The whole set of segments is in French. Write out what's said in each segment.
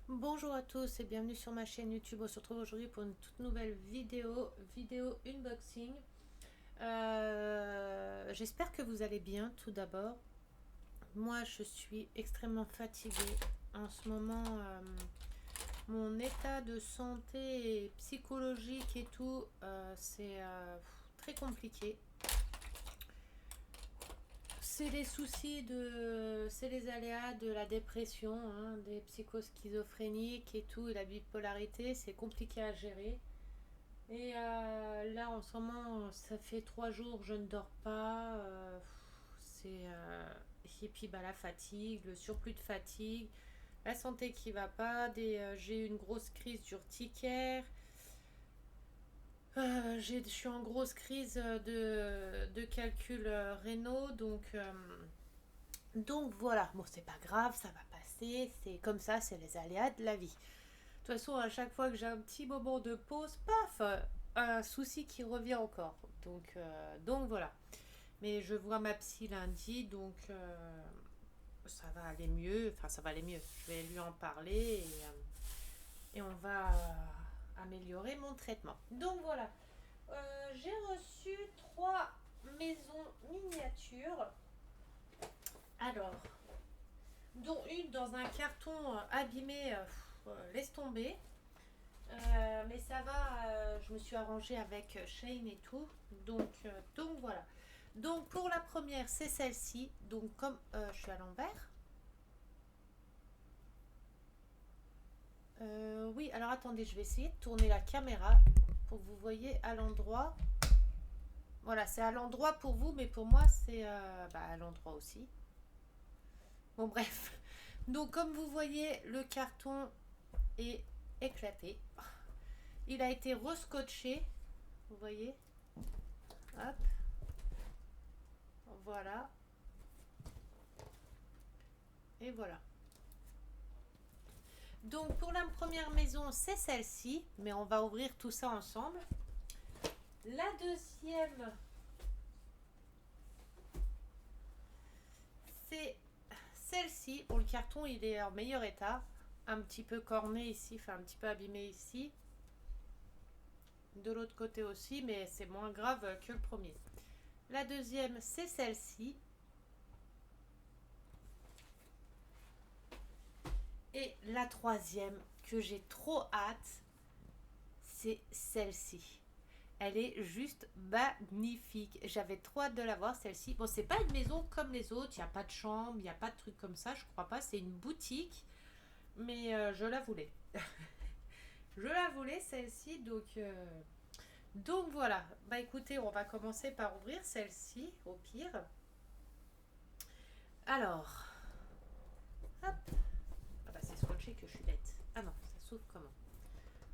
Bonjour à tous et bienvenue sur ma chaîne YouTube. On se retrouve aujourd'hui pour une toute nouvelle vidéo unboxing. J'espère que vous allez bien tout d'abord. Moi je suis extrêmement fatiguée en ce moment. Mon état de santé et psychologique et tout, c'est très compliqué. C'est les soucis c'est les aléas de la dépression, hein, des psychoschizophrèniques et tout, et la bipolarité, c'est compliqué à gérer. Et là, en ce moment, ça fait 3 jours, je ne dors pas. C'est et puis bah, la fatigue, le surplus de fatigue, la santé qui va pas. J'ai eu une grosse crise d'urticaire. Je suis en grosse crise de calculs rénaux, donc voilà, bon c'est pas grave, ça va passer, c'est comme ça, c'est les aléas de la vie. De toute façon, à chaque fois que j'ai un petit moment de pause, paf, un souci qui revient encore. Donc voilà. Mais je vois ma psy lundi, donc ça va aller mieux. Enfin, ça va aller mieux. Je vais lui en parler et on va améliorer mon traitement. Donc voilà. J'ai reçu 3 maisons miniatures. Alors, dont une dans un carton abîmé, laisse tomber. Mais ça va, je me suis arrangée avec Shane et tout. Donc voilà. Donc pour la première, c'est celle-ci. Donc comme je suis à l'envers. Oui, alors attendez, je vais essayer de tourner la caméra pour que vous voyez à l'endroit. Voilà, c'est à l'endroit pour vous, mais pour moi, c'est à l'endroit aussi. Bon, bref. Donc comme vous voyez, le carton est éclaté. Il a été rescotché. Vous voyez. Hop. Voilà. Et voilà. Donc pour la première maison, c'est celle-ci, mais on va ouvrir tout ça ensemble. La deuxième, c'est celle-ci. Bon, le carton, il est en meilleur état. Un petit peu corné ici, enfin un petit peu abîmé ici. De l'autre côté aussi, mais c'est moins grave que le premier. La deuxième, c'est celle-ci. Et la troisième, que j'ai trop hâte, c'est celle-ci. Elle est juste magnifique. J'avais trop hâte de la voir, celle-ci. Bon, c'est pas une maison comme les autres. Il n'y a pas de chambre, il n'y a pas de truc comme ça. Je crois pas. C'est une boutique. Mais je la voulais. Je la voulais, celle-ci. Donc voilà. Bah écoutez, on va commencer par ouvrir celle-ci, au pire. Alors. Hop. Ah bah c'est scotché que je suis bête. Ah non, ça s'ouvre comment?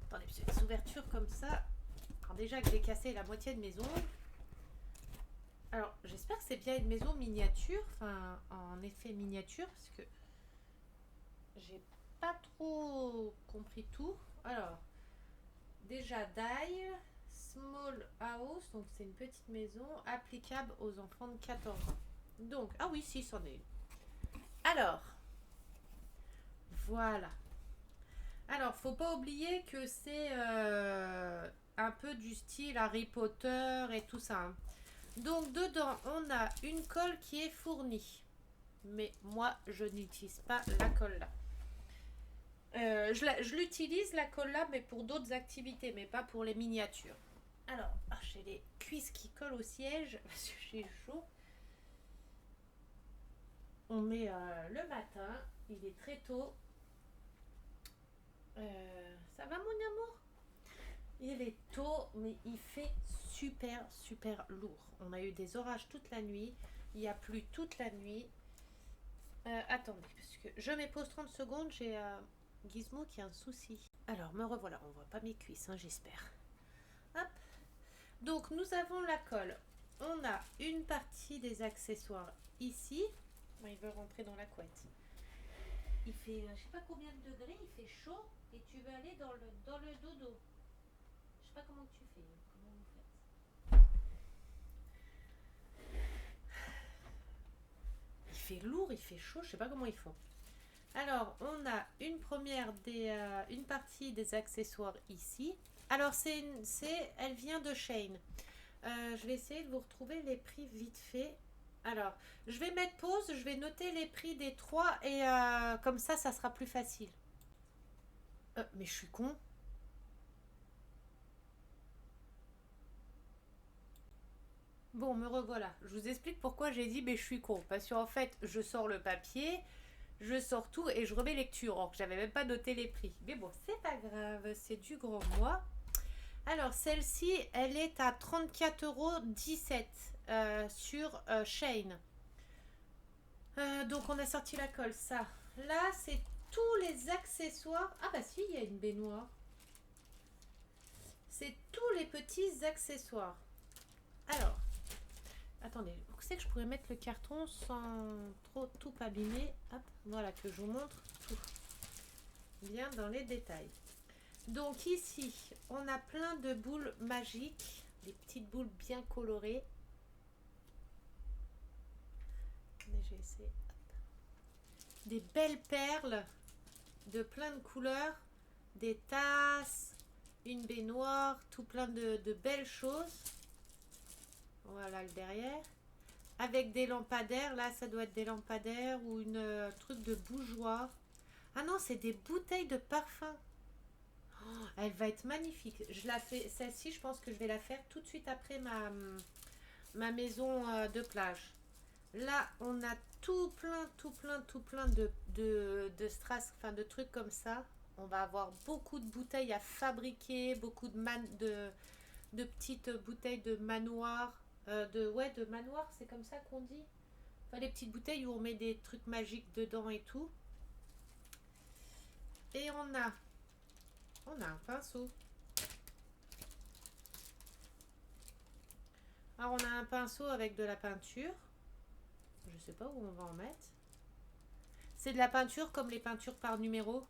Attendez, parce que les ouvertures comme ça. Alors déjà que j'ai cassé la moitié de mes ongles. Alors, j'espère que c'est bien une maison miniature, enfin, en effet miniature, parce que j'ai pas trop compris tout. Alors, déjà, Die, Small House, donc c'est une petite maison applicable aux enfants de 14 ans. Donc, ah oui, si, c'en est une. Alors, voilà. Alors, faut pas oublier que c'est un peu du style Harry Potter et tout ça, hein. Donc, dedans, on a une colle qui est fournie. Mais moi je n'utilise pas la colle là. Je l'utilise la colle là, mais pour d'autres activités, mais pas pour les miniatures. Alors, j'ai les cuisses qui collent au siège parce que j'ai chaud. On met le matin, il est très tôt. Ça va mon amour? Il est tôt, mais il fait super super lourd. On a eu des orages toute la nuit, il y a plu toute la nuit. Attendez, parce que je me pose 30 secondes, j'ai Gizmo qui a un souci. Alors, me revoilà. On voit pas mes cuisses, hein, j'espère. Hop. Donc, nous avons la colle. On a une partie des accessoires ici. Bon, il veut rentrer dans la couette. Il fait, je sais pas combien de degrés, il fait chaud et tu veux aller dans le dodo. Je sais pas comment tu fais. Comment vous faites? Il fait lourd, il fait chaud, je sais pas comment ils font. Alors, on a une partie des accessoires ici. Alors, elle vient de Shein. Je vais essayer de vous retrouver les prix vite fait. Alors, je vais mettre pause, je vais noter les prix des trois et comme ça sera plus facile. Mais je suis con. Bon, me revoilà. Je vous explique pourquoi j'ai dit mais je suis con. Parce qu'en fait, je sors le papier, je sors tout et je remets lecture. Or, que j'avais même pas noté les prix. Mais bon, c'est pas grave, c'est du grand mois. Alors, celle-ci, elle est à 34,17 € sur Shein. Donc, on a sorti la colle, ça. Là, c'est tous les accessoires. Ah, bah si, il y a une baignoire. C'est tous les petits accessoires. Alors, attendez, vous savez que je pourrais mettre le carton sans trop tout abîmer. Hop, voilà, que je vous montre tout. Bien dans les détails. Donc ici, on a plein de boules magiques, des petites boules bien colorées. J'ai essayé. Des belles perles de plein de couleurs, des tasses, une baignoire, tout plein de belles choses. Voilà le derrière. Avec des lampadaires, là ça doit être des lampadaires ou une truc de bougeoir. Ah non, c'est des bouteilles de parfum. Elle va être magnifique. Je la fais, celle-ci, je pense que je vais la faire tout de suite après ma maison de plage. Là, on a tout plein de strass, enfin de trucs comme ça. On va avoir beaucoup de bouteilles à fabriquer, beaucoup de petites bouteilles de manoir. De manoir, c'est comme ça qu'on dit. Enfin, les petites bouteilles où on met des trucs magiques dedans et tout. Et on a un pinceau. Alors on a un pinceau avec de la peinture. Je sais pas où on va en mettre. C'est de la peinture comme les peintures par numéro.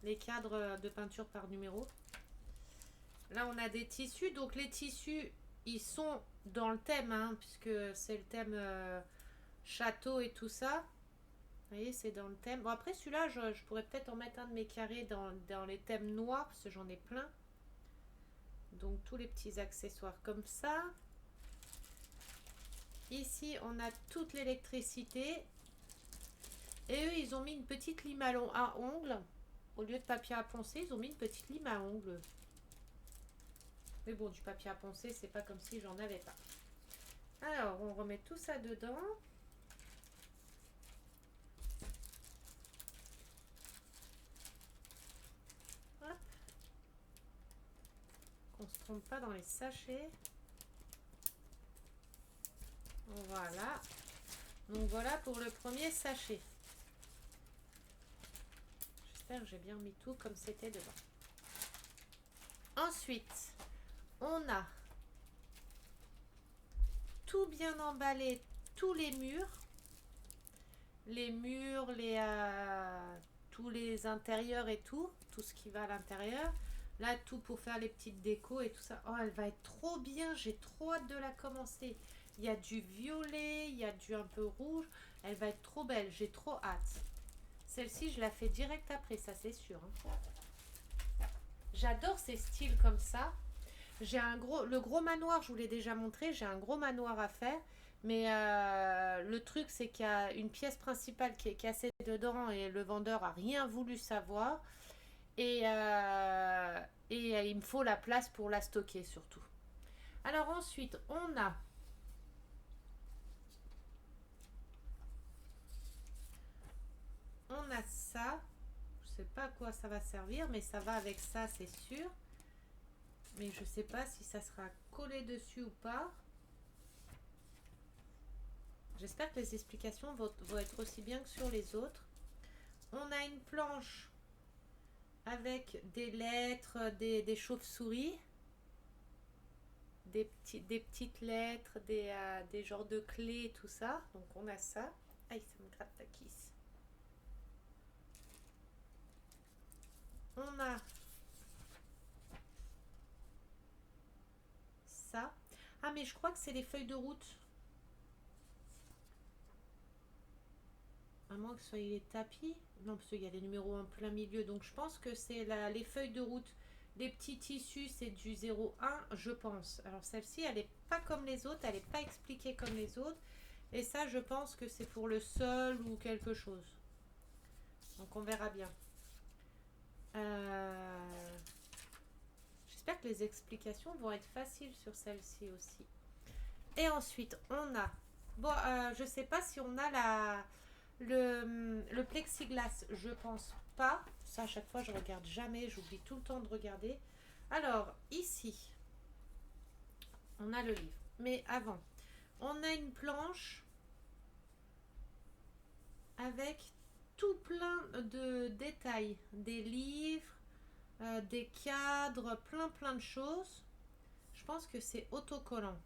Les cadres de peinture par numéro. Là on a des tissus. Donc les tissus, ils sont dans le thème, hein, puisque c'est le thème château et tout ça. Vous voyez, c'est dans le thème. Bon, après celui-là, je pourrais peut-être en mettre un de mes carrés dans les thèmes noirs, parce que j'en ai plein. Donc tous les petits accessoires comme ça. Ici, on a toute l'électricité. Et eux, ils ont mis une petite lime à ongles. Au lieu de papier à poncer, ils ont mis une petite lime à ongles. Mais bon, du papier à poncer, c'est pas comme si j'en avais pas. Alors, on remet tout ça dedans. Hop. Qu'on se trompe pas dans les sachets. Voilà. Donc voilà pour le premier sachet. J'espère que j'ai bien mis tout comme c'était dedans. Ensuite, on a tout bien emballé, tous les murs. Tous les intérieurs et tout ce qui va à l'intérieur. Là, tout pour faire les petites décos et tout ça. Oh, elle va être trop bien, j'ai trop hâte de la commencer. Il y a du violet, il y a du un peu rouge. Elle va être trop belle, j'ai trop hâte. Celle-ci, je la fais direct après, ça c'est sûr. J'adore ces styles comme ça. J'ai le gros manoir, je vous l'ai déjà montré, j'ai un gros manoir à faire. Mais le truc, c'est qu'il y a une pièce principale qui est cassée dedans et le vendeur a rien voulu savoir. Et il me faut la place pour la stocker surtout. Alors ensuite, on a ça. Je sais pas à quoi ça va servir, mais ça va avec ça, c'est sûr. Mais je sais pas si ça sera collé dessus ou pas. J'espère que les explications vont être aussi bien que sur les autres. On a une planche avec des lettres, des chauves-souris, des petites lettres, des genres de clés, tout ça. Donc on a ça. Aïe, ça me gratte la kiss. On a ça. Ah, mais je crois que c'est les feuilles de route. À moins que ce soit les tapis. Non, parce qu'il y a les numéros en plein milieu. Donc je pense que c'est les feuilles de route. Les petits tissus, c'est du 0,1, je pense. Alors celle-ci, elle n'est pas comme les autres. Elle n'est pas expliquée comme les autres. Et ça, je pense que c'est pour le sol ou quelque chose. Donc on verra bien. J'espère que les explications vont être faciles sur celle-ci aussi. Et ensuite, on a... Bon, je sais pas si on a le plexiglas. Je pense pas. Ça, à chaque fois, je regarde jamais. J'oublie tout le temps de regarder. Alors, ici, on a le livre. Mais avant, on a une planche avec tout plein de détails. Des livres, des cadres, plein de choses. Je pense que c'est autocollant.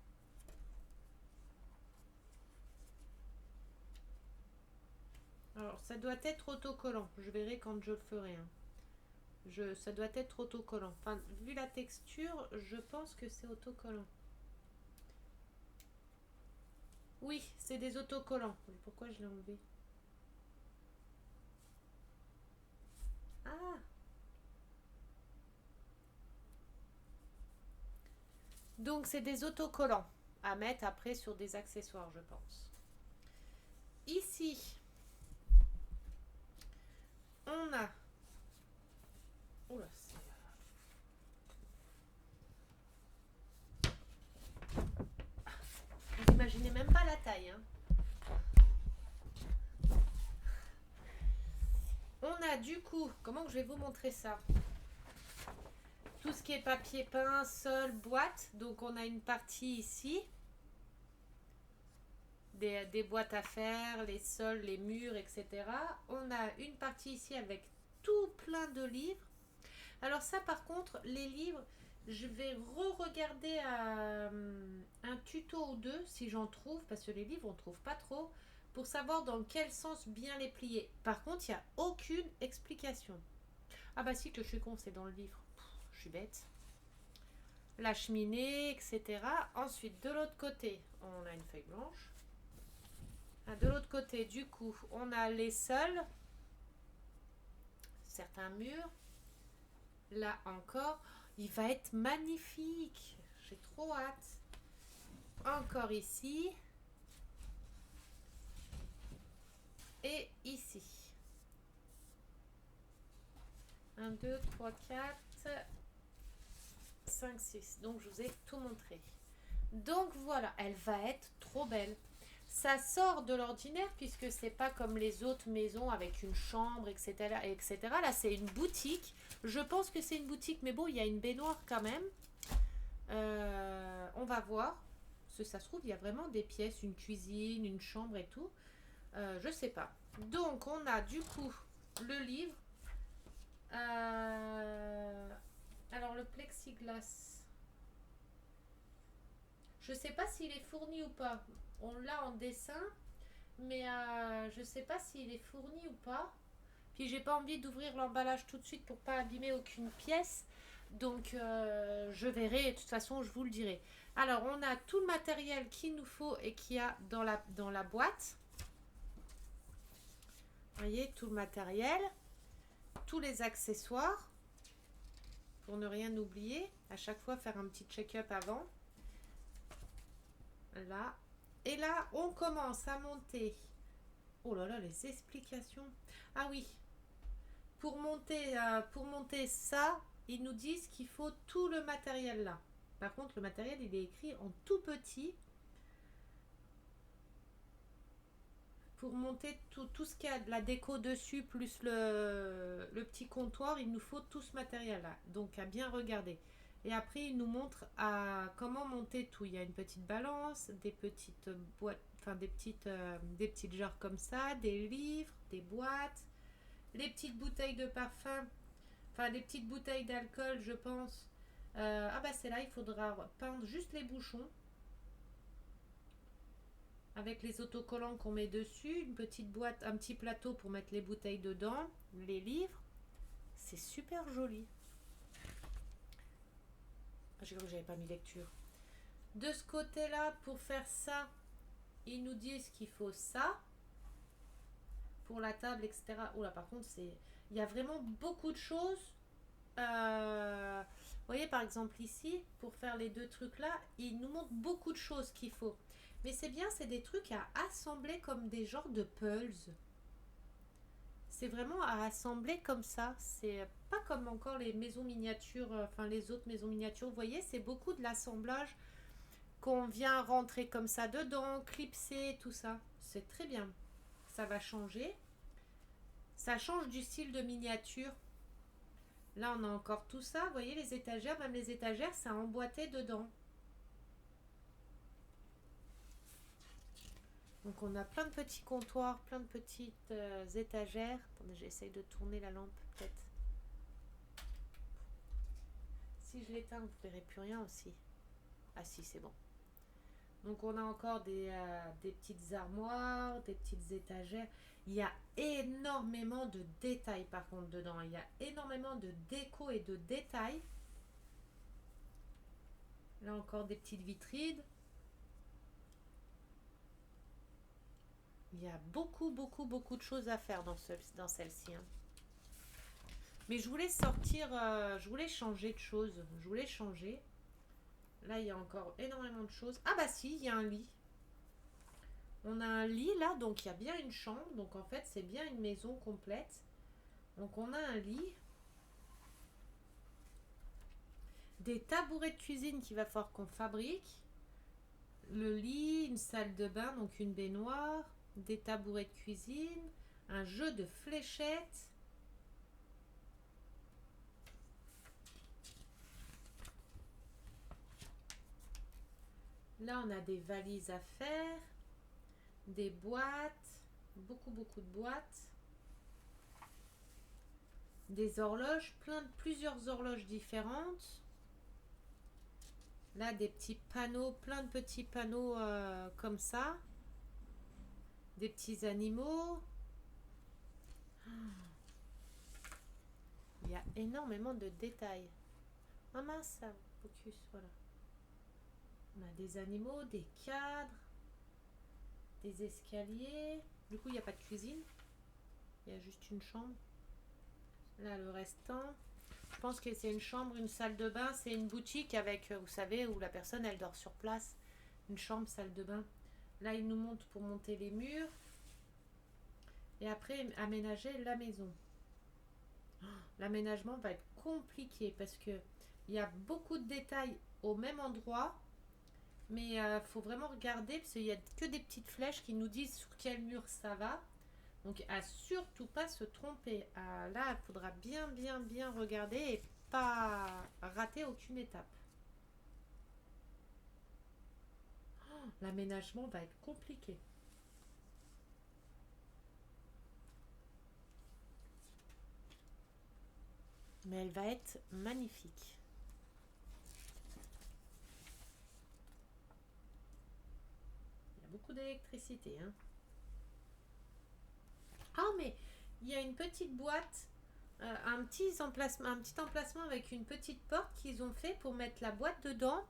Alors, ça doit être autocollant. Je verrai quand je le ferai. Hein. Ça doit être autocollant. Enfin, vu la texture, je pense que c'est autocollant. Oui, c'est des autocollants. Pourquoi je l'ai enlevé? Ah! Donc, c'est des autocollants à mettre après sur des accessoires, je pense. Ici, on a... Oula, vous imaginez même pas la taille. Hein. On a du coup... Comment je vais vous montrer ça? Tout ce qui est papier peint, sol, boîte. Donc, on a une partie ici. Des boîtes à faire, les sols, les murs, etc. On a une partie ici avec tout plein de livres. Alors ça, par contre, les livres, je vais re-regarder un tuto ou deux, si j'en trouve, parce que les livres, on ne trouve pas trop, pour savoir dans quel sens bien les plier. Par contre, il n'y a aucune explication. Ah bah si, que je suis con, c'est dans le livre. Je suis bête. La cheminée, etc. Ensuite, de l'autre côté, on a une feuille blanche. De l'autre côté, du coup, on a les sols, certains murs. Là encore, il va être magnifique. J'ai trop hâte. Encore ici. Et ici. 1, 2, 3, 4, 5, 6. Donc, je vous ai tout montré. Donc, voilà, elle va être trop belle. Ça sort de l'ordinaire puisque c'est pas comme les autres maisons avec une chambre, etc. etc. Là, c'est une boutique. Je pense que c'est une boutique, mais bon, il y a une baignoire quand même. On va voir. Parce que ça se trouve, il y a vraiment des pièces, une cuisine, une chambre et tout. Je sais pas. Donc, on a du coup le livre. Alors, le plexiglas. Je sais pas s'il est fourni ou pas. On l'a en dessin, mais je sais pas s'il est fourni ou pas. Puis j'ai pas envie d'ouvrir l'emballage tout de suite pour pas abîmer aucune pièce. Donc je verrai et de toute façon je vous le dirai. Alors on a tout le matériel qu'il nous faut et qu'il y a dans la boîte. Vous voyez, tout le matériel, tous les accessoires pour ne rien oublier. À chaque fois faire un petit check-up avant. Là. Et là, on commence à monter. Oh là là, les explications. Ah oui. Pour monter ça, ils nous disent qu'il faut tout le matériel là. Par contre, le matériel, il est écrit en tout petit. Pour monter tout ce qu'il y a de la déco dessus, plus le petit comptoir, il nous faut tout ce matériel là. Donc, à bien regarder. Et après, il nous montre comment monter tout. Il y a une petite balance, des petites boîtes, enfin des petites jarres comme ça, des livres, des boîtes, les petites bouteilles de parfum, enfin des petites bouteilles d'alcool, je pense. Ah bah c'est là, il faudra peindre juste les bouchons avec les autocollants qu'on met dessus, une petite boîte, un petit plateau pour mettre les bouteilles dedans, les livres. C'est super joli. J'ai cru que j'avais pas mis lecture. De ce côté-là, pour faire ça, ils nous disent qu'il faut ça. pour la table, etc. Oula, par contre, il y a vraiment beaucoup de choses. Vous voyez, par exemple, ici, pour faire les deux trucs-là, il nous montre beaucoup de choses qu'il faut. Mais c'est bien, c'est des trucs à assembler comme des genres de puzzles. C'est vraiment à assembler comme ça. C'est pas comme encore les maisons miniatures, enfin les autres maisons miniatures. Vous voyez, c'est beaucoup de l'assemblage qu'on vient rentrer comme ça dedans, clipser, tout ça. C'est très bien. Ça va changer. Ça change du style de miniature. Là, on a encore tout ça. Vous voyez, les étagères, même les étagères, ça a emboîté dedans. Donc, on a plein de petits comptoirs, plein de petites étagères. Attendez, j'essaye de tourner la lampe, peut-être. Si je l'éteins, vous ne verrez plus rien aussi. Ah si, c'est bon. Donc, on a encore des petites armoires, des petites étagères. Il y a énormément de détails, par contre, dedans. Il y a énormément de déco et de détails. Là, encore des petites vitrines. Il y a beaucoup, beaucoup, beaucoup de choses à faire dans celle-ci. Hein. Mais je voulais sortir, je voulais changer de choses. Je voulais changer. Là, il y a encore énormément de choses. Ah bah si, il y a un lit. On a un lit là, donc il y a bien une chambre. Donc en fait, c'est bien une maison complète. Donc on a un lit. Des tabourets de cuisine qu'il va falloir qu'on fabrique. Le lit, une salle de bain, donc une baignoire. Des tabourets de cuisine. Un jeu de fléchettes. Là, on a des valises à faire, des boîtes, beaucoup, beaucoup de boîtes, des horloges, plusieurs horloges différentes. Là, des petits panneaux, plein de petits panneaux comme ça. Des petits animaux. Il y a énormément de détails. Ah mince, ça, focus, voilà. On a des animaux, des cadres, des escaliers. Du coup, il n'y a pas de cuisine. Il y a juste une chambre. Là, le restant. Je pense que c'est une chambre, une salle de bain. C'est une boutique avec, vous savez, où la personne, elle dort sur place. Une chambre, salle de bain. Là, il nous montre pour monter les murs. Et après, aménager la maison. L'aménagement va être compliqué parce que il y a beaucoup de détails au même endroit. Mais il faut vraiment regarder parce qu'il n'y a que des petites flèches qui nous disent sur quel mur ça va. Donc à surtout pas se tromper. Là, il faudra bien, bien, bien regarder et pas rater aucune étape. L'aménagement va être compliqué. Mais elle va être magnifique. Il y a beaucoup d'électricité. Hein. Ah, mais il y a une petite boîte, un petit emplacement avec une petite porte qu'ils ont fait pour mettre la boîte dedans.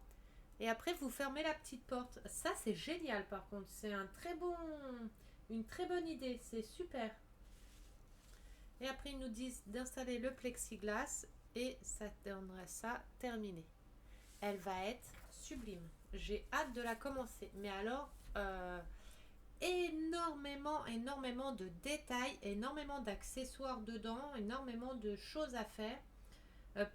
Et après, vous fermez la petite porte. Ça, c'est génial par contre. C'est une très bonne idée. C'est super. Et après, ils nous disent d'installer le plexiglas et ça donnerait ça terminé. Elle va être sublime. J'ai hâte de la commencer. Mais alors, énormément de détails, énormément d'accessoires dedans, énormément de choses à faire.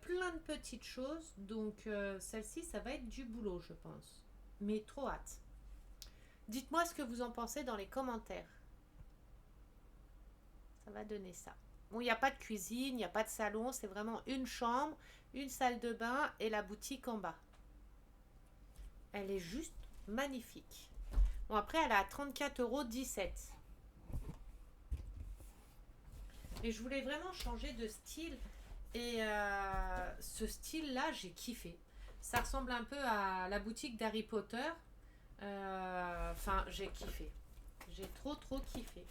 Plein de petites choses. Donc, celle-ci, ça va être du boulot, je pense. Mais trop hâte. Dites-moi ce que vous en pensez dans les commentaires. Ça va donner ça. Bon, il n'y a pas de cuisine, il n'y a pas de salon, c'est vraiment une chambre, une salle de bain et la boutique en bas. Elle est juste magnifique. Bon, après, elle est à 34,17 €. Et je voulais vraiment changer de style. Et ce style-là, j'ai kiffé. Ça ressemble un peu à la boutique d'Harry Potter. Enfin, j'ai kiffé. J'ai trop kiffé.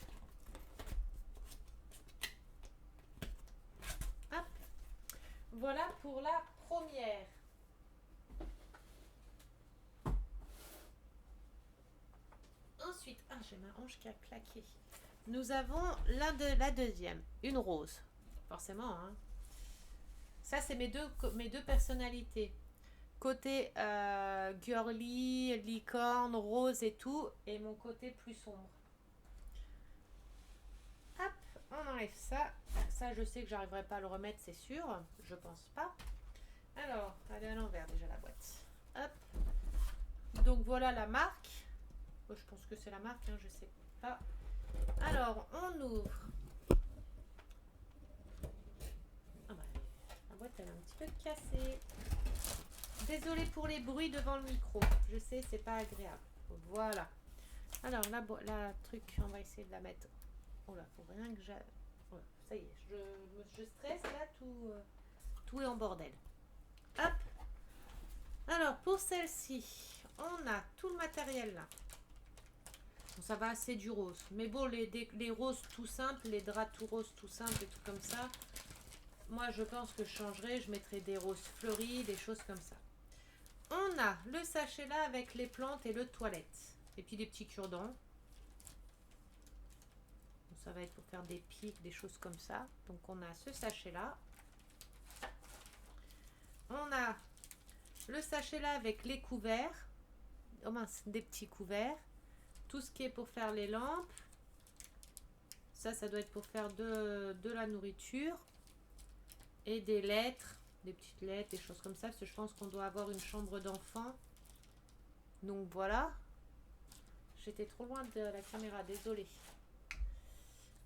Hop. Voilà pour la première. Ensuite, j'ai ma hanche qui a claqué. Nous avons la deuxième, une rose. Forcément, hein. Ça, c'est mes deux personnalités. Côté girly, licorne, rose et tout, et mon côté plus sombre. Hop, on enlève ça. Ça, je sais que j'arriverai pas à le remettre, c'est sûr. Je pense pas. Alors, elle est à l'envers déjà la boîte. Hop. Donc voilà la marque. Je pense que c'est la marque, hein, je sais pas. Alors, on ouvre. Ah bah, la boîte elle est un petit peu cassée. Désolée pour les bruits devant le micro. Je sais, c'est pas agréable. Voilà. Alors, la truc, on va essayer de la mettre. Oh là, faut rien que j'aille. Oh, ça y est, je stresse là, tout est en bordel. Hop. Alors, pour celle-ci, on a tout le matériel là. Bon, ça va, c'est du rose. Mais bon, les roses tout simples, les draps tout roses tout simples et tout comme ça, moi je pense que je changerai. Je mettrai des roses fleuries, des choses comme ça. On a le sachet là avec les plantes et le toilette. Et puis des petits cure-dents. Ça va être pour faire des pics, des choses comme ça. Donc on a ce sachet là. On a le sachet là avec les couverts. Oh mince, des petits couverts. Tout ce qui est pour faire les lampes. Ça doit être pour faire de la nourriture. Et des lettres, des petites lettres, des choses comme ça. Parce que je pense qu'on doit avoir une chambre d'enfant. Donc voilà. J'étais trop loin de la caméra, désolée.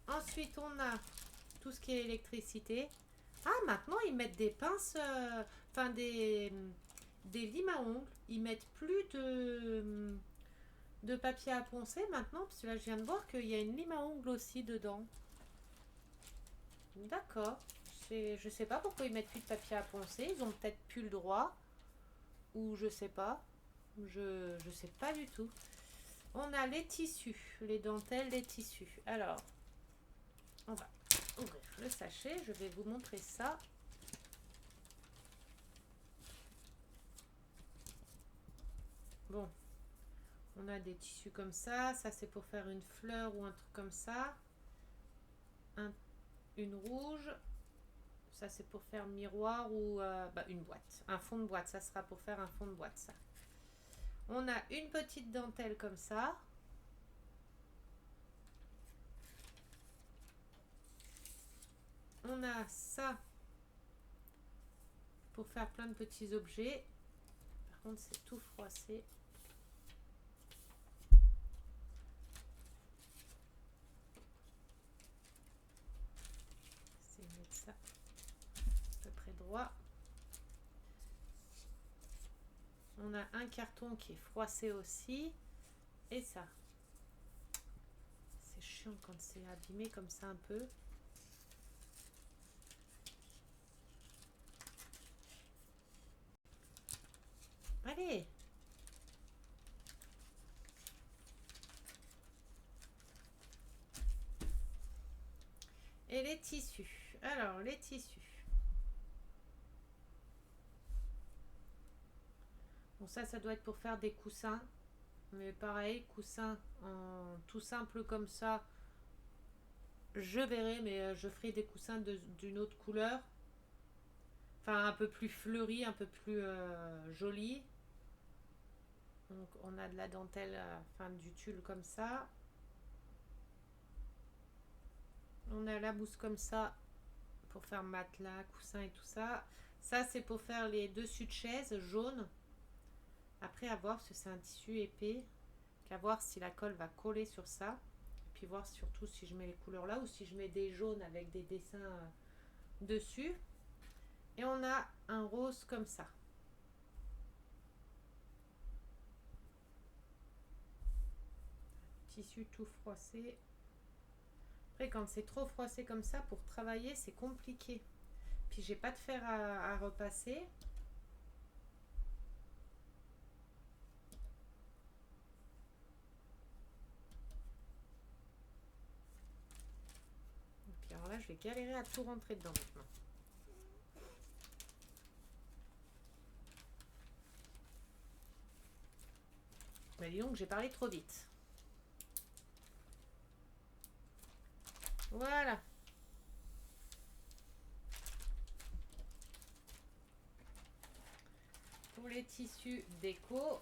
Ensuite, on a tout ce qui est électricité. Ah, maintenant, ils mettent des pinces, enfin des limes à ongles. Ils mettent plus de papier à poncer maintenant, parce que là, je viens de voir qu'il y a une lime à ongles aussi dedans. D'accord. Je sais pas pourquoi ils mettent plus de papier à poncer. Ils ont peut-être plus le droit. Ou je sais pas. Je sais pas du tout. On a les tissus, les dentelles, les tissus. Alors, on va ouvrir le sachet. Je vais vous montrer ça. Bon, on a des tissus comme ça. Ça, c'est pour faire une fleur ou un truc comme ça. Une rouge. Ça, c'est pour faire miroir ou une boîte. Un fond de boîte. Ça sera pour faire un fond de boîte, ça. On a une petite dentelle comme ça. On a ça pour faire plein de petits objets. Par contre, c'est tout froissé. C'est mettre ça à peu près droit. On a un carton qui est froissé aussi. Et ça. C'est chiant quand c'est abîmé comme ça un peu. Allez! Et les tissus. Alors, les tissus. Bon, ça doit être pour faire des coussins. Mais pareil, coussins en tout simple comme ça. Je verrai, mais je ferai des coussins d'une autre couleur. Enfin, un peu plus fleuri, un peu plus joli. Donc, on a de la dentelle, enfin du tulle comme ça. On a la mousse comme ça pour faire matelas, coussin et tout ça. Ça, c'est pour faire les dessus de chaise jaunes. Après, à voir, parce que c'est un tissu épais. Qu'à voir si la colle va coller sur ça. Et puis voir surtout si je mets les couleurs là ou si je mets des jaunes avec des dessins dessus. Et on a un rose comme ça. Tissu tout froissé. Après, quand c'est trop froissé comme ça, pour travailler, c'est compliqué. Puis, j'ai pas de fer à repasser. Et puis, alors là, je vais galérer à tout rentrer dedans maintenant. Mais dis donc, j'ai parlé trop vite. Voilà. Pour les tissus déco.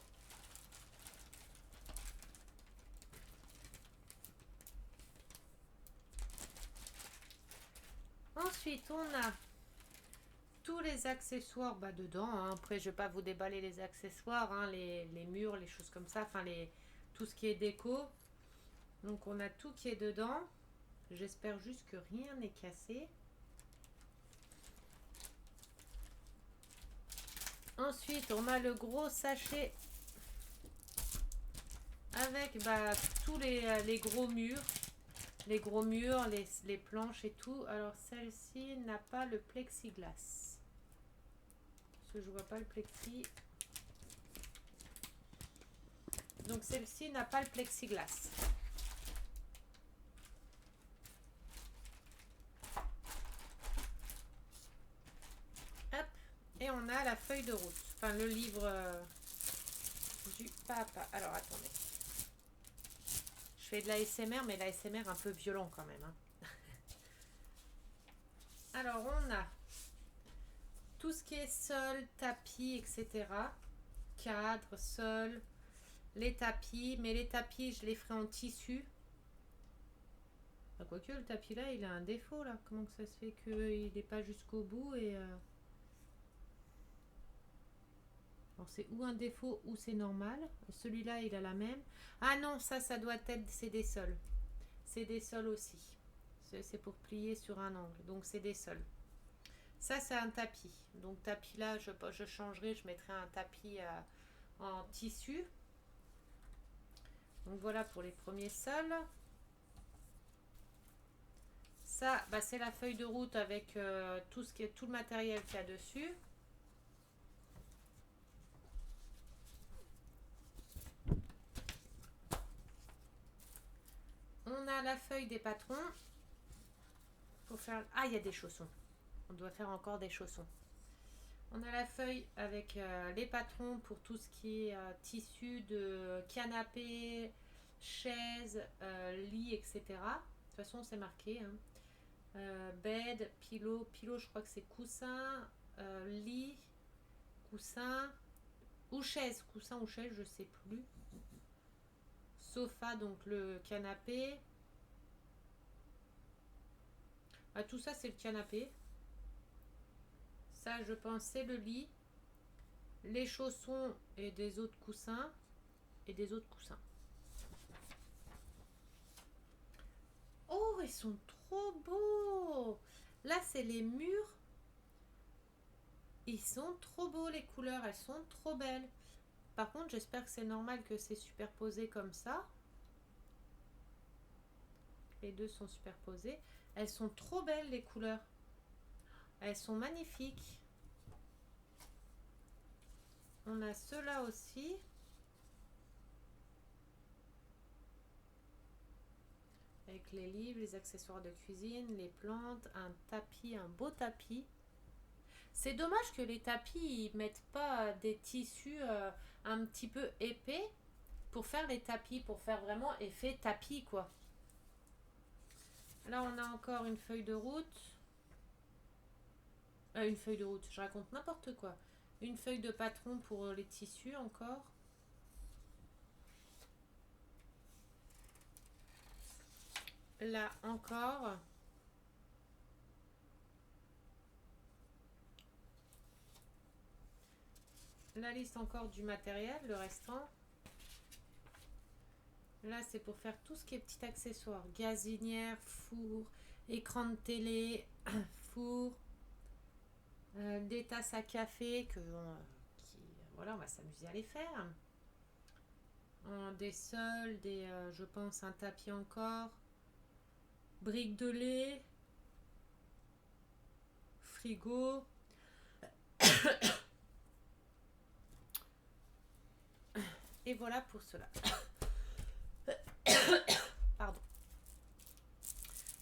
Ensuite, on a tous les accessoires dedans. Hein. Après, je vais pas vous déballer les accessoires, hein, les murs, les choses comme ça. Enfin, tout ce qui est déco. Donc, on a tout qui est dedans. J'espère juste que rien n'est cassé. Ensuite, on a le gros sachet avec tous les gros murs. Les gros murs, les planches et tout. Alors, celle-ci n'a pas le plexiglas. Parce que je vois pas le plexi. Donc, celle-ci n'a pas le plexiglas. Hop. Et on a la feuille de route. Enfin, le livre du papa. Alors, attendez. Je fais de l'ASMR, mais l'ASMR un peu violent quand même. Hein. Alors, on a tout ce qui est sol, tapis, etc. Cadre, sol, les tapis. Mais les tapis, je les ferai en tissu. Quoique, le tapis là, il a un défaut là. Comment que ça se fait qu'il n'est pas jusqu'au bout et... Alors, c'est ou un défaut ou c'est normal. Celui-là, il a la même. Ah non, ça doit être... C'est des sols. C'est des sols aussi. C'est pour plier sur un angle. Donc, c'est des sols. Ça, c'est un tapis. Donc, tapis là, je changerai. Je mettrai un tapis en tissu. Donc, voilà pour les premiers sols. Ça, c'est la feuille de route avec tout le matériel qu'il y a dessus. On a la feuille des patrons. Pour faire... Ah, il y a des chaussons. On doit faire encore des chaussons. On a la feuille avec les patrons pour tout ce qui est tissu de canapé, chaise, lit, etc. De toute façon, c'est marqué. Hein. Bed, pillow, je crois que c'est coussin, lit, coussin ou chaise. Coussin ou chaise, je sais plus. Sofa, donc le canapé. Tout ça, c'est le canapé. Ça, je pense, c'est le lit. Les chaussons et des autres coussins. Et des autres coussins. Oh, ils sont trop beaux! Là, c'est les murs. Ils sont trop beaux, les couleurs. Elles sont trop belles. Par contre, j'espère que c'est normal que c'est superposé comme ça. Les deux sont superposés. Elles sont trop belles, les couleurs. Elles sont magnifiques. On a ceux-là aussi. Avec les livres, les accessoires de cuisine, les plantes, un tapis, un beau tapis. C'est dommage que les tapis ils mettent pas des tissus un petit peu épais pour faire les tapis, pour faire vraiment effet tapis quoi. Là on a encore une feuille de route. Une feuille de route, je raconte n'importe quoi. Une feuille de patron pour les tissus encore. Là encore. La liste encore du matériel, le restant. Là, c'est pour faire tout ce qui est petit accessoire. Gazinière, four, écran de télé, four, des tasses à café voilà, on va s'amuser à les faire. Des sols, je pense un tapis encore. Briques de lait. Frigo. Et voilà pour cela. Pardon.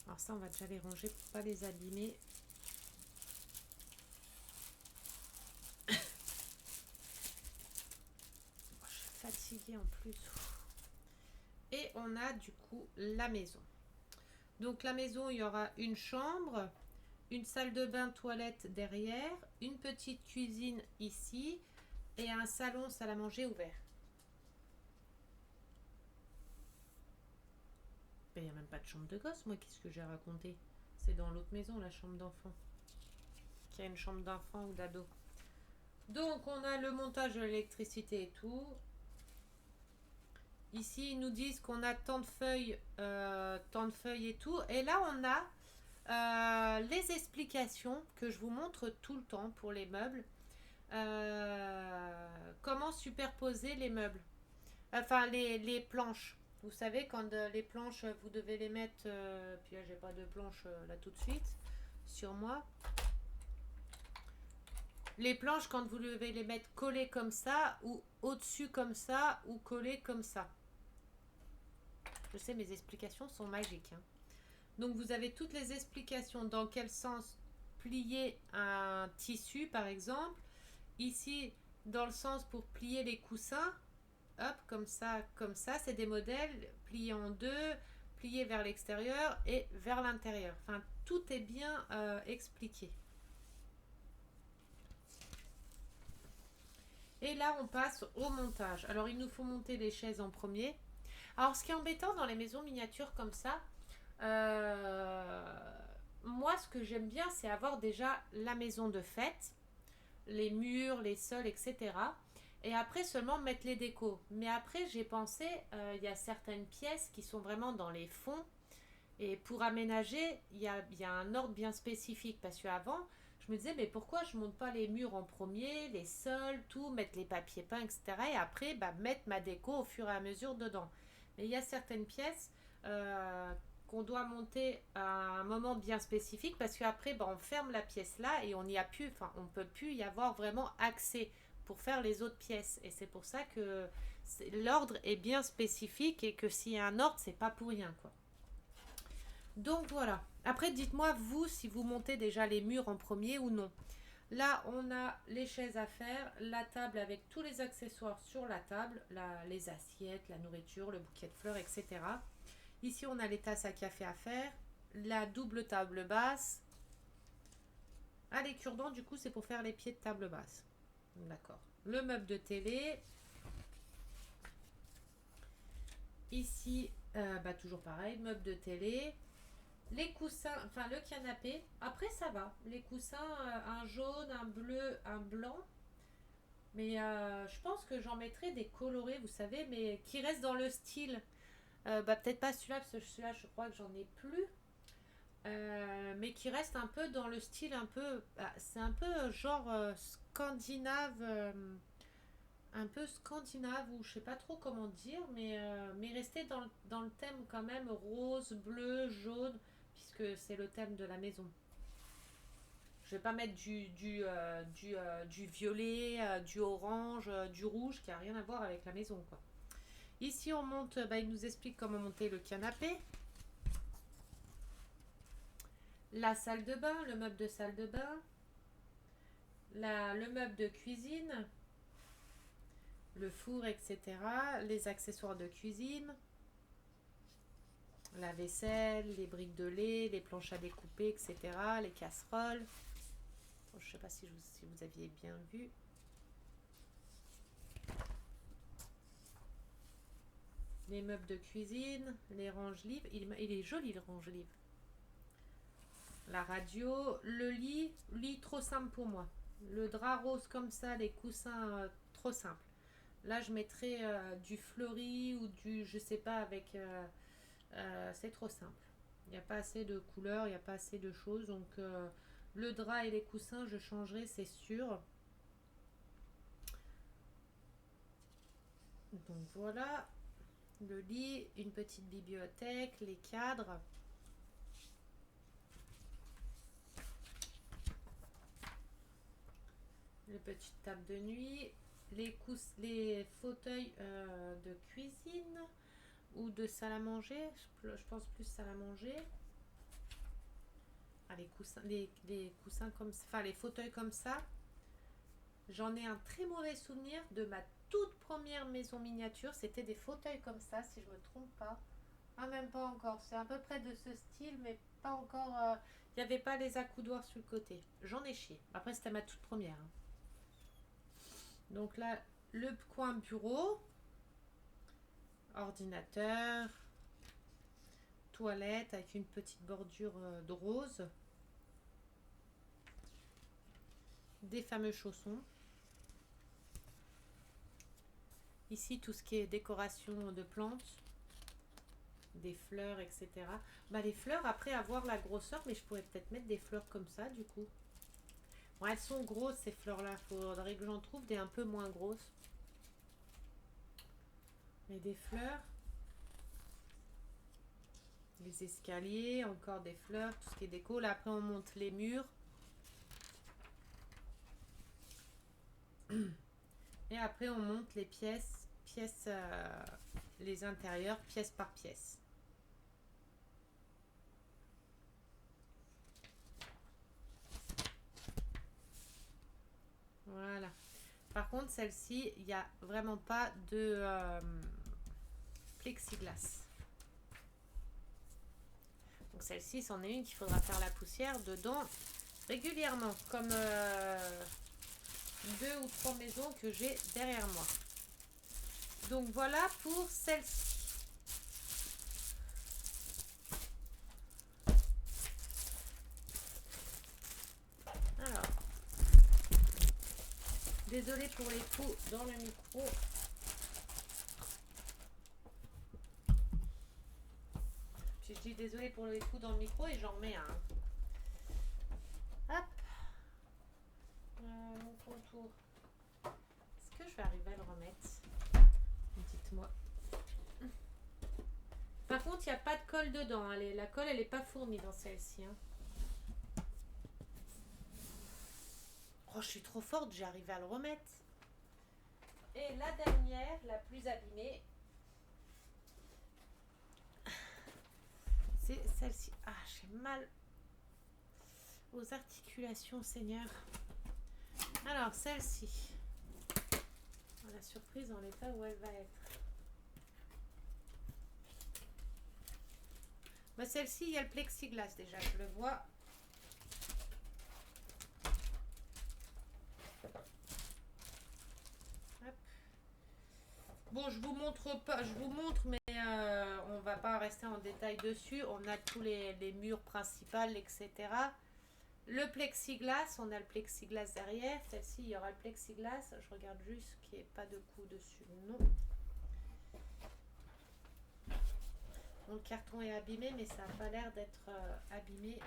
Alors ça, on va déjà les ranger pour pas les abîmer. Je suis fatiguée en plus. Et on a du coup la maison. Donc la maison, il y aura une chambre, une salle de bain, toilette derrière, une petite cuisine ici et un salon, salle à manger ouvert. Il n'y a même pas de chambre de gosse, moi, qu'est-ce que j'ai raconté? C'est dans l'autre maison, la chambre d'enfant. Qu'il y a une chambre d'enfant ou d'ado. Donc, on a le montage de l'électricité et tout. Ici, ils nous disent qu'on a tant de feuilles et tout. Et là, on a les explications que je vous montre tout le temps pour les meubles. Comment superposer les meubles. Enfin, les planches. Vous savez, quand les planches, vous devez les mettre. Puis là, j'ai pas de planche là tout de suite sur moi. Les planches, quand vous devez les mettre collées comme ça, ou au-dessus comme ça, ou collées comme ça. Je sais, mes explications sont magiques. Hein. Donc, vous avez toutes les explications dans quel sens plier un tissu, par exemple. Ici, dans le sens pour plier les coussins. Hop, comme ça, c'est des modèles pliés en deux, pliés vers l'extérieur et vers l'intérieur. Enfin, tout est bien expliqué. Et là, on passe au montage. Alors, il nous faut monter les chaises en premier. Alors, ce qui est embêtant dans les maisons miniatures comme ça, moi, ce que j'aime bien, c'est avoir déjà la maison de fête, les murs, les sols, etc. Et après seulement mettre les décos. Mais après, j'ai pensé, il y a certaines pièces qui sont vraiment dans les fonds. Et pour aménager, il y a un ordre bien spécifique. Parce qu'avant, je me disais, mais pourquoi je monte pas les murs en premier, les sols, tout, mettre les papiers peints, etc. Et après, mettre ma déco au fur et à mesure dedans. Mais il y a certaines pièces qu'on doit monter à un moment bien spécifique parce qu'après, on ferme la pièce là et on n'y a plus, enfin, on peut plus y avoir vraiment accès pour faire les autres pièces. Et c'est pour ça que l'ordre est bien spécifique et que s'il y a un ordre, c'est pas pour rien, quoi. Donc voilà. Après, dites-moi, vous, si vous montez déjà les murs en premier ou non. Là, on a les chaises à faire, la table avec tous les accessoires sur la table, les assiettes, la nourriture, le bouquet de fleurs, etc. Ici, on a les tasses à café à faire, la double table basse. Ah, les cure-dents, du coup, c'est pour faire les pieds de table basse. D'accord. Le meuble de télé. Ici, toujours pareil, meuble de télé. Les coussins, enfin le canapé. Après, ça va. Les coussins, un jaune, un bleu, un blanc. Mais je pense que j'en mettrai des colorés, vous savez, mais qui restent dans le style. Peut-être pas celui-là, parce que celui-là, je crois que j'en ai plus. Mais qui reste un peu dans le style un peu. C'est un peu genre scandinave. Un peu scandinave, ou je sais pas trop comment dire, mais rester dans le thème quand même rose, bleu, jaune, puisque c'est le thème de la maison. Je vais pas mettre du violet, du orange, du rouge, qui a rien à voir avec la maison, quoi. Ici, on monte, il nous explique comment monter le canapé. La salle de bain, le meuble de salle de bain. Le meuble de cuisine. Le four, etc. Les accessoires de cuisine. La vaisselle, les briques de lait, les planches à découper, etc. Les casseroles. Je ne sais pas si vous aviez bien vu. Les meubles de cuisine, les range-livres. Il est joli le range-livre. La radio, le lit trop simple pour moi. Le drap rose comme ça, les coussins trop simples. Là, je mettrais du fleuri ou du, je sais pas, avec... c'est trop simple. Il n'y a pas assez de couleurs, il n'y a pas assez de choses. Donc, le drap et les coussins, je changerai, c'est sûr. Donc, voilà. Le lit, une petite bibliothèque, les cadres. Les petites tables de nuit. Les fauteuils de cuisine ou de salle à manger. Je pense plus salle à manger. Ah, les coussins comme ça, enfin les fauteuils comme ça. J'en ai un très mauvais souvenir de ma toute première maison miniature. C'était des fauteuils comme ça, si je me trompe pas. Ah, même pas encore. C'est à peu près de ce style, mais pas encore. Il n'y avait pas les accoudoirs sur le côté. J'en ai chié. Après, c'était ma toute première, hein. Donc là, le coin bureau, ordinateur, toilette avec une petite bordure de rose, des fameux chaussons. Ici, tout ce qui est décoration de plantes, des fleurs, etc. Bah, les fleurs, après avoir la grosseur, mais je pourrais peut-être mettre des fleurs comme ça, du coup. Bon, elles sont grosses, ces fleurs-là. Faudrait que j'en trouve des un peu moins grosses. Mais des fleurs, les escaliers, encore des fleurs, tout ce qui est déco. Là, après, on monte les murs. Et après, on monte les pièces, les intérieurs, pièce par pièce. Voilà. Par contre, celle-ci, il n'y a vraiment pas de plexiglas. Donc celle-ci, c'en est une qu'il faudra faire la poussière dedans régulièrement, comme 2 ou 3 maisons que j'ai derrière moi. Donc voilà pour celle-ci. Alors, désolée pour les trous dans le micro. Puis je dis désolée pour les trous dans le micro et j'en mets un. Hop. Mon contour. Est-ce que je vais arriver à le remettre? Dites-moi. Par contre, il n'y a pas de colle dedans. La colle, elle n'est pas fournie dans celle-ci, hein. Oh, je suis trop forte, j'arrive à le remettre. Et la dernière, la plus abîmée, c'est celle-ci. Ah, j'ai mal aux articulations, Seigneur. Alors, celle-ci. La surprise dans l'état où elle va être. Bah, celle-ci, il y a le plexiglas déjà, je le vois. Hop. Bon, je vous montre pas, je vous montre, mais on va pas rester en détail dessus. On a tous les murs principaux, etc. Le plexiglas, on a le plexiglas derrière. Celle-ci, il y aura le plexiglas. Je regarde juste qu'il n'y ait pas de coup dessus. Non. Bon, le carton est abîmé, mais ça n'a pas l'air d'être abîmé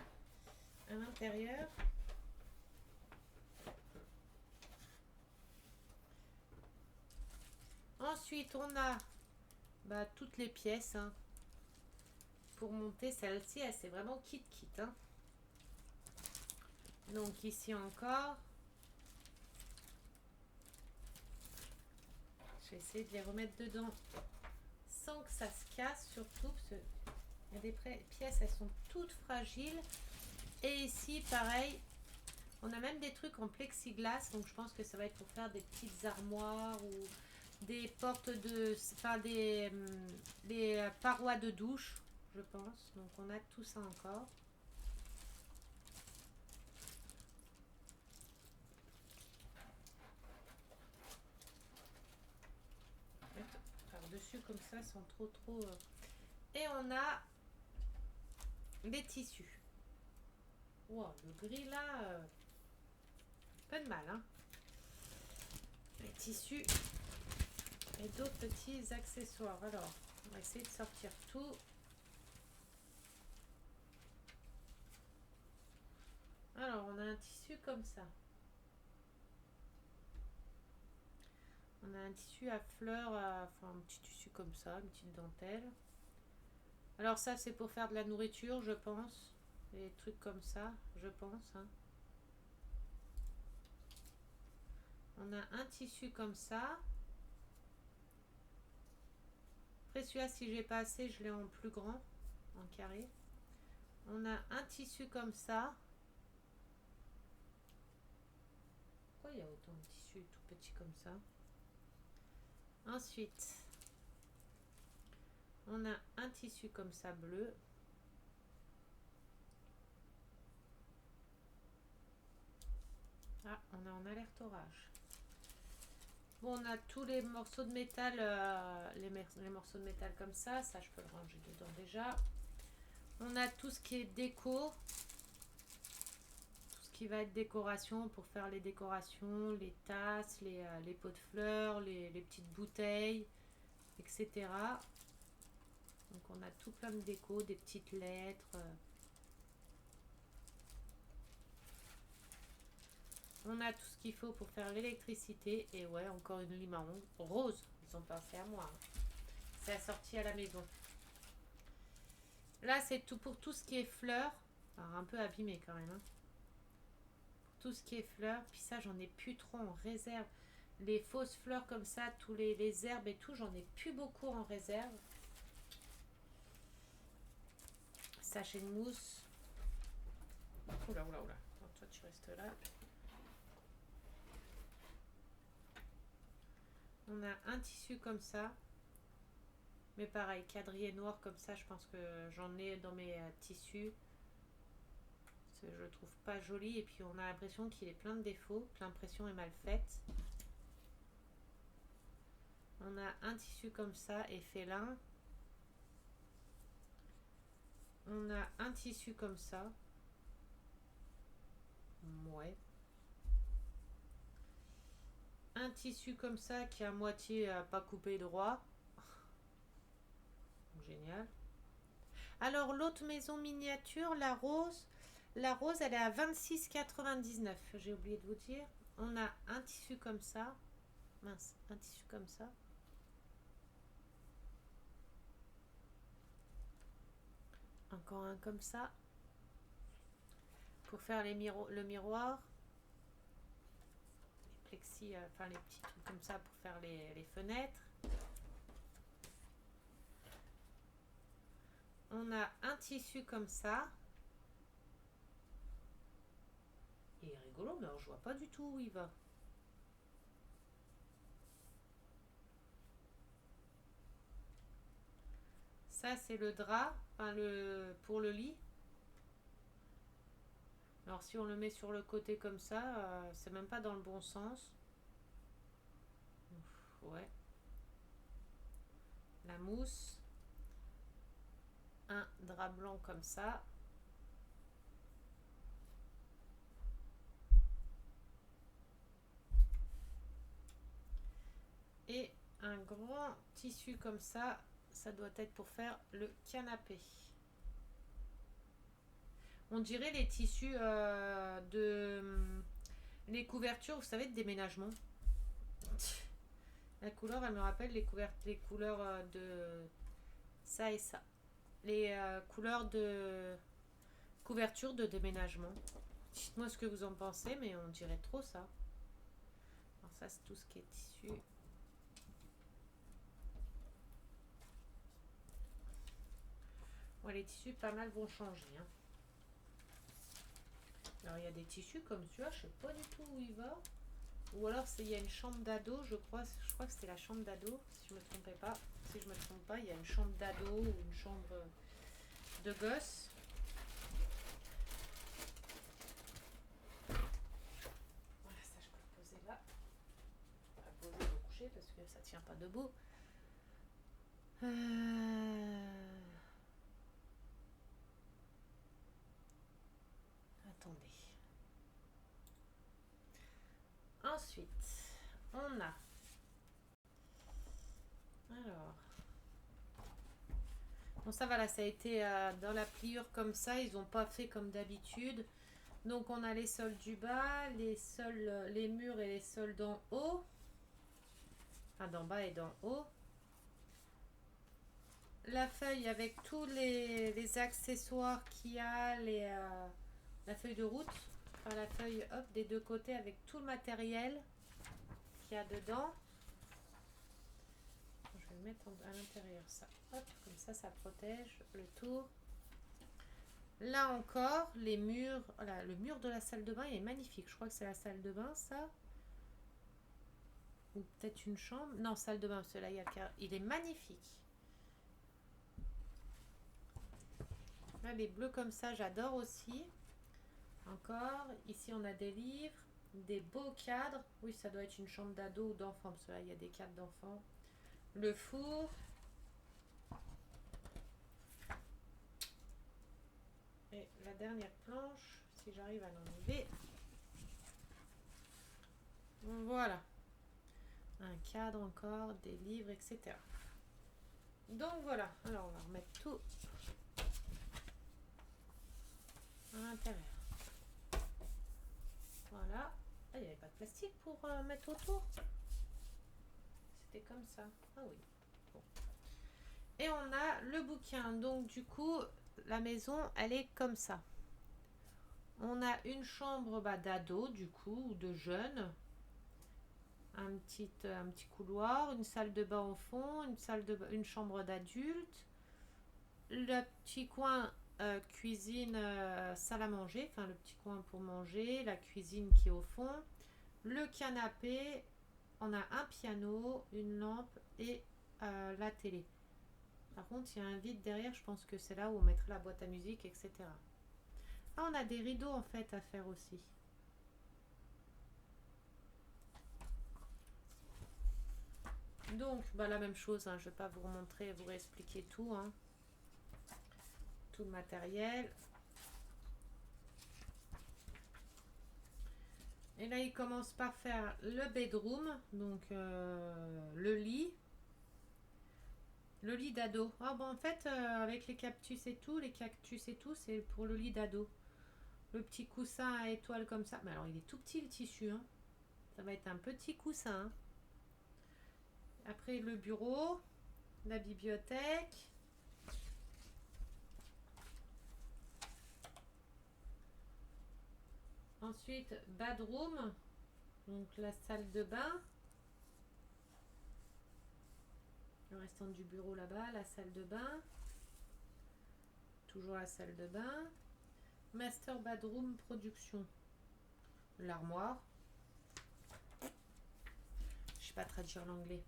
à l'intérieur. Ensuite, on a toutes les pièces, hein, pour monter. Celle-ci, c'est vraiment kit. Hein. Donc ici encore. Je vais essayer de les remettre dedans sans que ça se casse, surtout parce qu'il y a des pièces, elles sont toutes fragiles. Et ici, pareil, on a même des trucs en plexiglas, donc je pense que ça va être pour faire des petites armoires ou des portes de... Enfin, des parois de douche, je pense. Donc on a tout ça encore. Par-dessus comme ça, sans trop... Et on a des tissus. Wow, le gris là, pas de mal, hein. Les tissus et d'autres petits accessoires. Alors, on va essayer de sortir tout. Alors, on a un tissu comme ça. On a un tissu à fleurs, enfin un petit tissu comme ça, une petite dentelle. Alors ça, c'est pour faire de la nourriture, je pense. Des trucs comme ça, je pense, hein. On a un tissu comme ça. Après celui-là, si j'ai pas assez, je l'ai en plus grand, en carré. On a un tissu comme ça. Pourquoi il y a autant de tissus tout petits comme ça? Ensuite, On a un tissu comme ça bleu. Ah, on est en alerte orage. Bon, on a tous les morceaux de métal, les morceaux de métal comme ça je peux le ranger dedans déjà. On a tout ce qui est déco, tout ce qui va être décoration pour faire les décorations, les tasses, les pots de fleurs, les petites bouteilles, etc. Donc on a tout plein de déco, des petites lettres. On a tout ce qu'il faut pour faire l'électricité. Et ouais, encore une lime à ongles rose. Ils ont pensé à moi. C'est assorti à la maison. Là, c'est tout pour tout ce qui est fleurs. Alors, un peu abîmé quand même. Hein. Tout ce qui est fleurs. Puis ça, j'en ai plus trop en réserve. Les fausses fleurs comme ça, tous les herbes et tout, j'en ai plus beaucoup en réserve. Sachet de mousse. Oula, oula, oula. Donc, toi, tu restes là. On a un tissu comme ça. Mais pareil, quadrillé noir comme ça, je pense que j'en ai dans mes tissus. Je le trouve pas joli. Et puis on a l'impression qu'il est plein de défauts. Que l'impression est mal faite. On a un tissu comme ça, effet lin. On a un tissu comme ça. Ouais. Un tissu comme ça qui est à moitié pas coupé droit. Génial. Alors l'autre maison miniature, la rose, elle est à 26,99. J'ai oublié de vous dire. On a un tissu comme ça. Mince, un tissu comme ça. Encore un comme ça. Pour faire le miroir. Les plexis, enfin les petits trucs comme ça pour faire les fenêtres. On a un tissu comme ça. Il est rigolo, mais alors je vois pas du tout où il va. Ça, c'est le drap, enfin pour le lit. Alors si on le met sur le côté comme ça, c'est même pas dans le bon sens. Ouf, ouais. La mousse. Un drap blanc comme ça. Et un grand tissu comme ça doit être pour faire le canapé. On dirait les tissus les couvertures, vous savez, de déménagement. La couleur, elle me rappelle les couleurs de ça et ça. Les couleurs de couverture de déménagement. Dites-moi ce que vous en pensez, mais on dirait trop ça. Alors ça, c'est tout ce qui est tissu. Ouais, les tissus, pas mal vont changer. Hein. Alors, il y a des tissus comme celui-là, je sais pas du tout où il va. Ou alors, il y a une chambre d'ado, je crois que c'était la chambre d'ado, si je me trompais pas. Si je me trompe pas, il y a une chambre d'ado ou une chambre de gosse. Voilà, ça je peux le poser là. Pas poser, le coucher parce que ça tient pas debout. Attendez. Ensuite, on a. Alors. Bon, ça va là, ça a été dans la pliure comme ça. Ils n'ont pas fait comme d'habitude. Donc, on a les sols du bas, les murs et les sols d'en haut. Enfin, d'en bas et d'en haut. La feuille avec tous les accessoires qu'il y a, la feuille de route. Enfin, la feuille, hop, des deux côtés avec tout le matériel qu'il y a dedans. Je vais le mettre à l'intérieur, ça. Hop, comme ça protège le tour. Là encore, les murs. Voilà, le mur de la salle de bain il est magnifique. Je crois que c'est la salle de bain, ça. Ou peut-être une chambre. Non, salle de bain, celui-là, il est magnifique. Là, les bleus comme ça, j'adore aussi. Encore, ici on a des livres, des beaux cadres. Oui, ça doit être une chambre d'ado ou d'enfant, parce que là, il y a des cadres d'enfants. Le four. Et la dernière planche, si j'arrive à l'enlever. Voilà. Un cadre encore, des livres, etc. Donc voilà. Alors on va remettre tout à l'intérieur. Voilà. Ah, il n'y avait pas de plastique pour mettre autour. C'était comme ça. Ah oui. Bon. Et on a le bouquin. Donc du coup, la maison, elle est comme ça. On a une chambre d'ado, du coup, ou de jeunes. Un petit couloir, une salle de bain au fond, une chambre d'adulte. Le petit coin cuisine, salle à manger, enfin le petit coin pour manger, la cuisine qui est au fond. Le canapé, on a un piano, une lampe et la télé. Par contre, il y a un vide derrière, je pense que c'est là où on mettrait la boîte à musique, etc. Ah, on a des rideaux en fait à faire aussi. Donc, la même chose, hein, je ne vais pas vous remontrer, vous réexpliquer tout. Hein. Tout le matériel. Et là, il commence par faire le bedroom, donc le lit. Le lit d'ado. Ah bon, en fait, avec les cactus et tout, c'est pour le lit d'ado. Le petit coussin à étoiles comme ça. Mais alors, il est tout petit le tissu. Hein. Ça va être un petit coussin. Hein. Après, le bureau, la bibliothèque. Ensuite, bedroom, donc la salle de bain. Le restant du bureau là-bas, la salle de bain. Toujours la salle de bain. Master bedroom production. L'armoire. Je ne sais pas traduire l'anglais.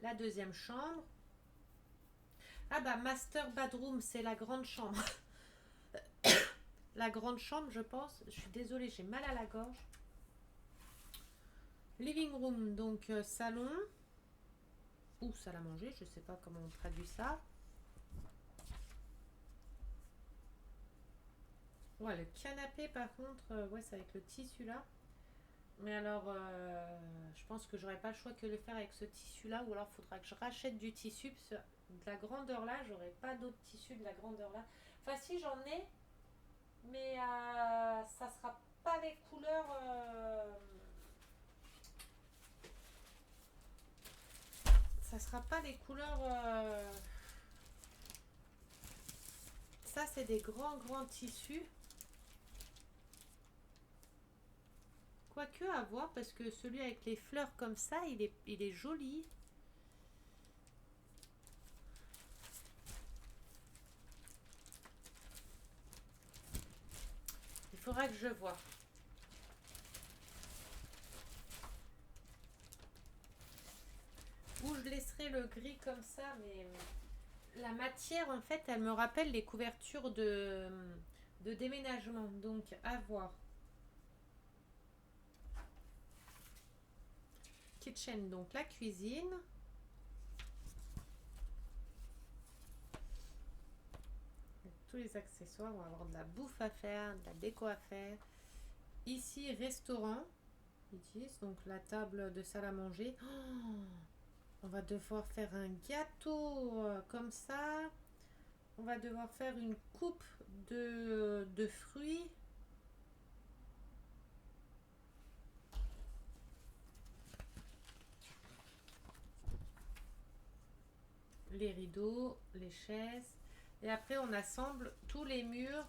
La deuxième chambre. Ah master bedroom, c'est la grande chambre. La grande chambre, je pense. Je suis désolée, j'ai mal à la gorge. Living room, donc salon. Ou salle à manger, je ne sais pas comment on traduit ça. Ouais, le canapé, par contre, ouais, c'est avec le tissu là. Mais alors, je pense que j'aurais pas le choix que de le faire avec ce tissu-là, ou alors il faudra que je rachète du tissu, parce que de la grandeur là, j'aurais pas d'autre tissu de la grandeur là. Enfin, si j'en ai, mais ça sera pas les couleurs. Ça sera pas les couleurs. Ça, c'est des grands tissus. Quoique à voir, parce que celui avec les fleurs comme ça, il est joli. Il faudra que je vois. Ou je laisserai le gris comme ça, mais la matière, en fait, elle me rappelle les couvertures de déménagement. Donc, à voir. Kitchen, donc la cuisine. Tous les accessoires, on va avoir de la bouffe à faire, de la déco à faire. Ici, restaurant. Ils disent, donc la table de salle à manger. Oh, on va devoir faire un gâteau comme ça. On va devoir faire une coupe de fruits. Les rideaux, les chaises. Et après, on assemble tous les murs.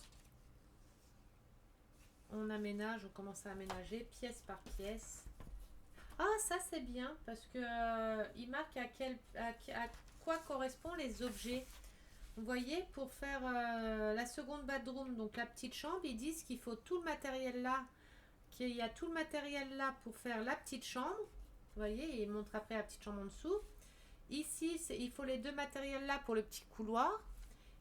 On aménage, on commence à aménager pièce par pièce. Ah, ça c'est bien parce que il marque à quoi correspondent les objets. Vous voyez, pour faire la seconde bedroom, donc la petite chambre, ils disent qu'il faut tout le matériel là, qu'il y a tout le matériel là pour faire la petite chambre. Vous voyez, ils montrent après la petite chambre en dessous. Ici, il faut les deux matériels là pour le petit couloir.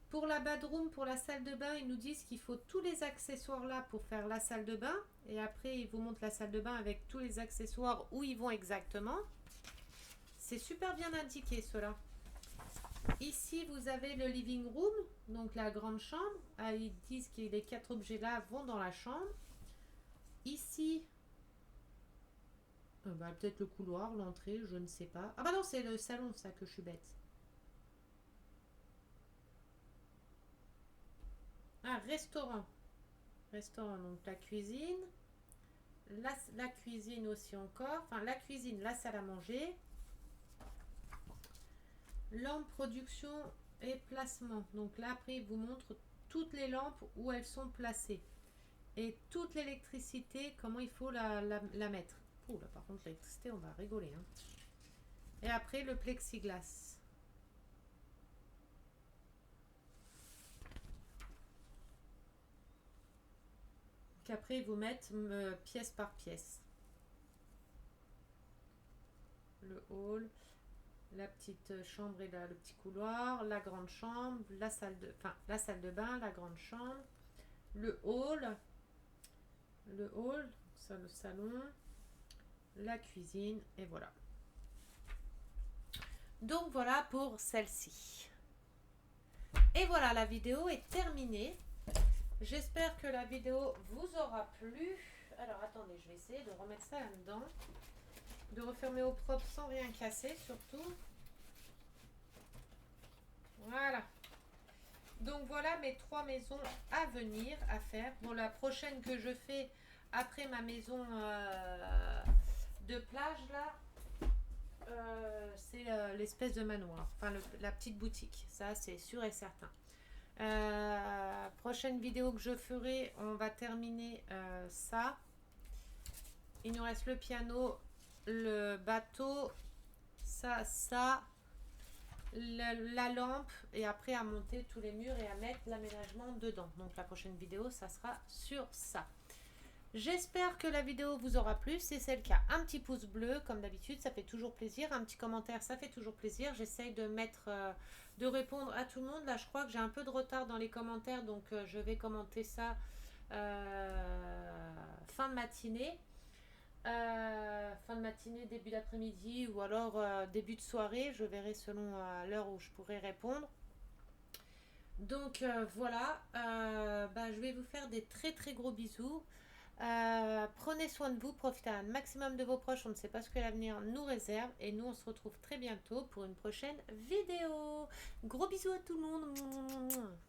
Pour la bedroom, pour la salle de bain, ils nous disent qu'il faut tous les accessoires là pour faire la salle de bain. Et après, ils vous montrent la salle de bain avec tous les accessoires où ils vont exactement. C'est super bien indiqué cela. Ici, vous avez le living room, donc la grande chambre. Ah, ils disent que les 4 objets là vont dans la chambre. Ici, bah, peut-être le couloir, l'entrée, je ne sais pas. Ah bah non, c'est le salon, ça que je suis bête. Ah, restaurant. Restaurant, donc la cuisine. La cuisine aussi encore. Enfin, la cuisine, la salle à manger. Lampe, production et placement. Donc là, après, il vous montre toutes les lampes où elles sont placées. Et toute l'électricité, comment il faut la mettre. Ouh là, par contre, l'électricité, on va rigoler. Hein. Et après, le plexiglas. Qu'après, ils vous mettent pièce par pièce. Le hall, la petite chambre et le petit couloir, la grande chambre, la salle de bain, la grande chambre, le hall, ça le salon, la cuisine et voilà. Donc voilà pour celle-ci. Et voilà, la vidéo est terminée. J'espère que la vidéo vous aura plu. Alors attendez, je vais essayer de remettre ça là-dedans. De refermer au propre sans rien casser surtout. Voilà. Donc voilà mes 3 maisons à venir, à faire. Bon, la prochaine que je fais après ma maison de plage là, c'est l'espèce de manoir. Enfin la petite boutique. Ça c'est sûr et certain. Prochaine vidéo que je ferai, on va terminer ça. Il nous reste le piano, le bateau, ça, la lampe et après à monter tous les murs et à mettre l'aménagement dedans. Donc la prochaine vidéo, ça sera sur ça. J'espère que la vidéo vous aura plu. Si c'est le cas, un petit pouce bleu comme d'habitude, ça fait toujours plaisir. Un petit commentaire, ça fait toujours plaisir. J'essaye de mettre, de répondre à tout le monde. Là, je crois que j'ai un peu de retard dans les commentaires, donc je vais commenter ça fin de matinée. Fin de matinée, début d'après-midi ou alors début de soirée, je verrai selon l'heure où je pourrai répondre. Donc voilà, je vais vous faire des très très gros bisous. Prenez soin de vous, profitez un maximum de vos proches, on ne sait pas ce que l'avenir nous réserve et nous on se retrouve très bientôt pour une prochaine vidéo. Gros bisous à tout le monde.